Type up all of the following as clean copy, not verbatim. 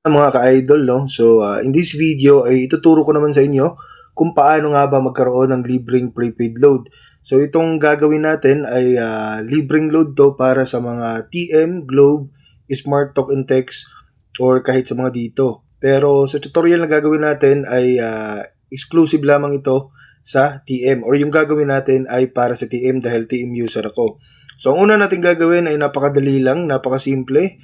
Mga ka-idol, no? So, in this video ay ituturo ko naman sa inyo kung paano nga ba magkaroon ng libreng prepaid load. So, itong gagawin natin ay libreng load to para sa mga TM, Globe, Smart Talk and Text, or kahit sa mga dito. Pero sa tutorial na gagawin natin ay exclusive lamang ito sa TM, or yung gagawin natin ay para sa TM dahil TM user ako. So, ang una natin gagawin ay napakadali lang, napakasimple.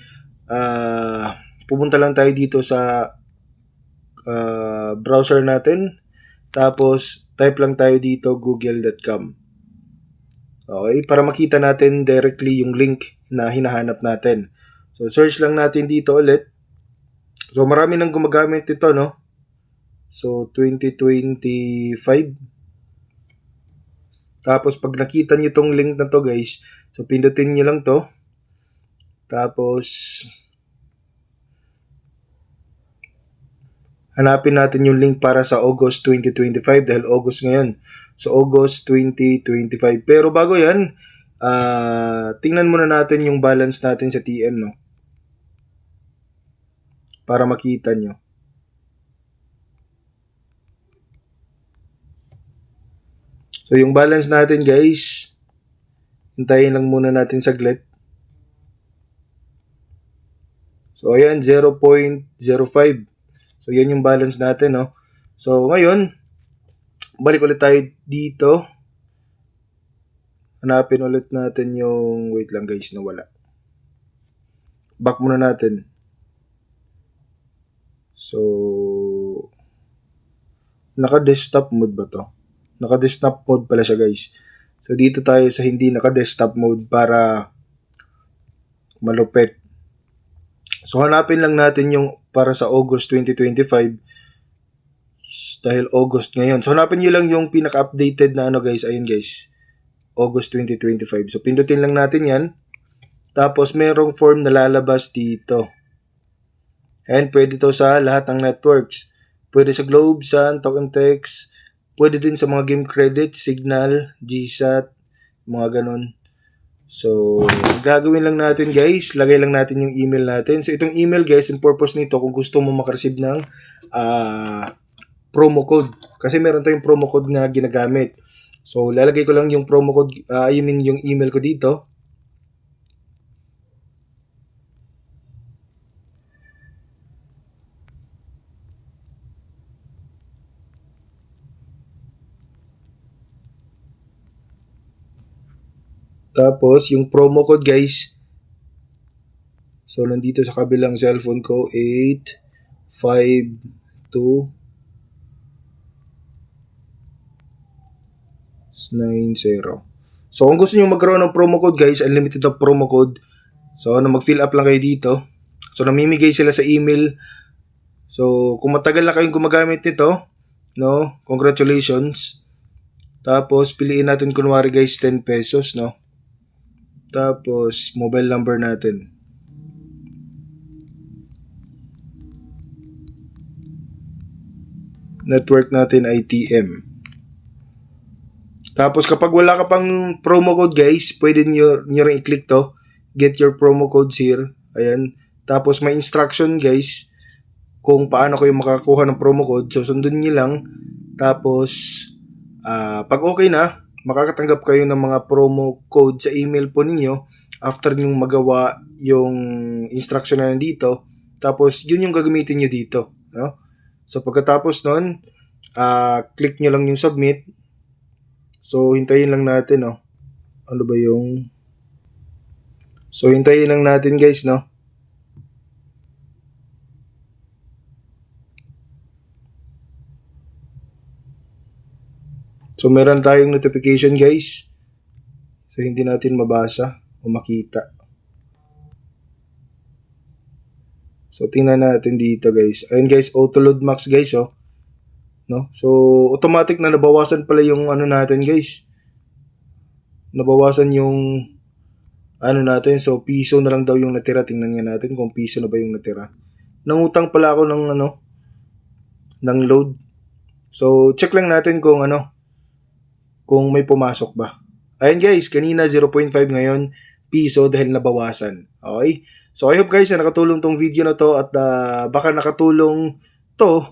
Pupunta lang tayo dito sa browser natin. Tapos, type lang tayo dito google.com. Okay, para makita natin directly yung link na hinahanap natin. So, search lang natin dito ulit. So, marami nang gumagamit nito, no? So, 2025. Tapos, pag nakita nyo tong link na to, guys, so, pindutin nyo lang to. Tapos, hanapin natin yung link para sa August 2025 dahil August ngayon. So, August 2025. Pero bago yan, tingnan muna natin yung balance natin sa TM, no? Para makita nyo. So, yung balance natin, guys, hintayin lang muna natin saglit. So, ayan, 0.05. So, yan yung balance natin, no? So, ngayon, balik ulit tayo dito. Hanapin ulit natin yung, wait lang guys, nawala. Back muna natin. So, naka-desktop mode ba to? Naka-desktop mode pala siya, guys. So, dito tayo sa hindi naka-desktop mode para malupit. So, hanapin lang natin yung para sa August 2025 dahil August ngayon. So, hanapin nyo lang yung pinaka-updated na ano, guys. Ayun, guys. August 2025. So, pindutin lang natin yan. Tapos, merong form na lalabas dito. And pwede to sa lahat ng networks. Pwede sa Globe, Sun, Talk and Text. Pwede din sa mga game credits, Signal, GSAT, mga ganun. So, gagawin lang natin guys, lagay lang natin yung email natin. So, itong email guys, yung purpose nito, kung gusto mo makareceive ng promo code. Kasi meron tayong promo code na ginagamit. So, lalagay ko lang yung promo code, yung email ko dito. Tapos, yung promo code guys, so nandito sa kabilang cellphone ko, 85290. So, kung gusto nyo magkaroon ng promo code guys, unlimited na promo code. So, mag-fill up lang kayo dito. So, namimigay sila sa email. So, kung matagal na kayong gumagamit nito, no, congratulations. Tapos, piliin natin kunwari guys, 10 pesos, no. Tapos, mobile number natin. Network natin ay TM. Tapos, kapag wala ka pang promo code guys, pwede nyo rin i-click to. Get your promo codes here. Ayan. Tapos, may instruction guys kung paano kayo makakuha ng promo code. So, sundin nyo lang. Tapos, pag okay na, makakatanggap kayo ng mga promo code sa email po ninyo after nyong magawa yung instruction na nandito. Tapos, yun yung gagamitin nyo dito. No? So, pagkatapos nun, click nyo lang yung submit. So, hintayin lang natin, no? Ano ba yung... So, hintayin lang natin, guys, no? So, meron tayong notification, guys. So, hindi natin mabasa o makita. So, tingnan natin dito, guys. Ayun, guys, auto load max, guys, oh. No? So, automatic na nabawasan pala yung ano natin, guys. Nabawasan yung ano natin. So, piso na lang daw yung natira. Tingnan nga natin kung piso na ba yung natira. Nangutang pala ako ng ano, ng load. So, check lang natin kung ano, kung may pumasok ba. Ayun guys, kanina 0.5 ngayon, piso dahil nabawasan. Okay? So I hope guys na nakatulong tong video na to at baka nakatulong to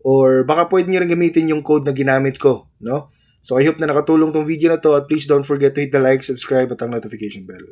or baka pwede nyo rin gamitin yung code na ginamit ko, no? So I hope na nakatulong tong video na to at please don't forget to hit the like, subscribe at ang notification bell.